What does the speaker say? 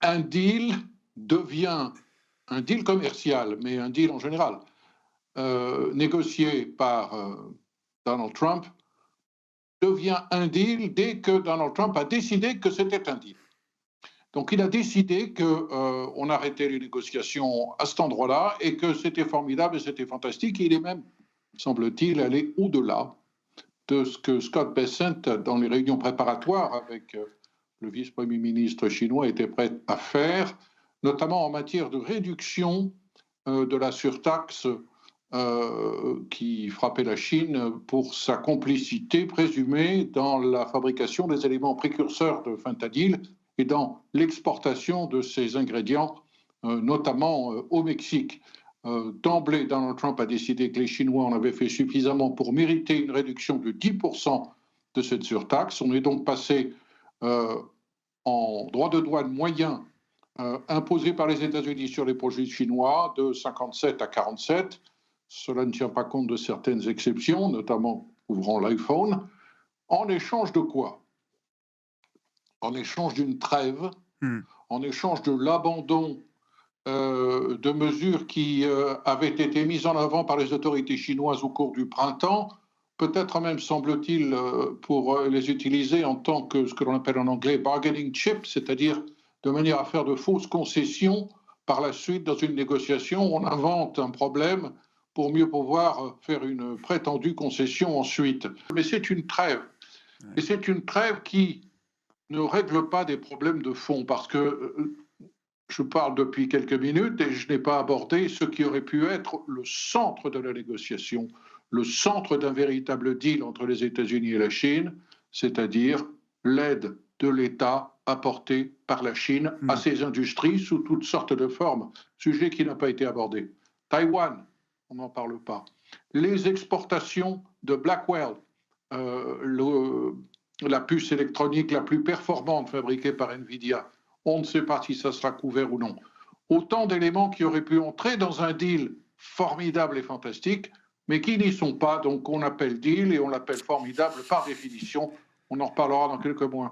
un deal devient un deal commercial, mais un deal en général, négocié par Donald Trump, devient un deal dès que Donald Trump a décidé que c'était un deal. Donc il a décidé qu'on arrêtait les négociations à cet endroit-là et que c'était formidable et c'était fantastique. Il est même, semble-t-il, allé au-delà de ce que Scott Bessent, dans les réunions préparatoires avec le vice-premier ministre chinois, était prêt à faire, notamment en matière de réduction de la surtaxe qui frappait la Chine pour sa complicité présumée dans la fabrication des éléments précurseurs de fentanyl et dans l'exportation de ces ingrédients, notamment au Mexique. D'emblée, Donald Trump a décidé que les Chinois en avaient fait suffisamment pour mériter une réduction de 10% de cette surtaxe. On est donc passé en droit de douane moyen imposé par les États-Unis sur les produits chinois de 57 à 47. Cela ne tient pas compte de certaines exceptions, notamment couvrant l'iPhone. En échange de quoi? En échange d'une trêve, en échange de l'abandon de mesures qui avaient été mises en avant par les autorités chinoises au cours du printemps, peut-être même, semble-t-il, pour les utiliser en tant que ce que l'on appelle en anglais bargaining chip, c'est-à-dire de manière à faire de fausses concessions. Par la suite, dans une négociation, on invente un problème pour mieux pouvoir faire une prétendue concession ensuite. Mais c'est une trêve. Et c'est une trêve qui ne règle pas des problèmes de fond, parce que je parle depuis quelques minutes et je n'ai pas abordé ce qui aurait pu être le centre de la négociation, le centre d'un véritable deal entre les États-Unis et la Chine, c'est-à-dire l'aide de l'État apportée par la Chine à ses industries sous toutes sortes de formes, sujet qui n'a pas été abordé. Taïwan, on n'en parle pas. Les exportations de Blackwell, la puce électronique la plus performante fabriquée par Nvidia, on ne sait pas si ça sera couvert ou non. Autant d'éléments qui auraient pu entrer dans un deal formidable et fantastique, mais qui n'y sont pas, donc on appelle deal et on l'appelle formidable par définition. On en reparlera dans quelques mois.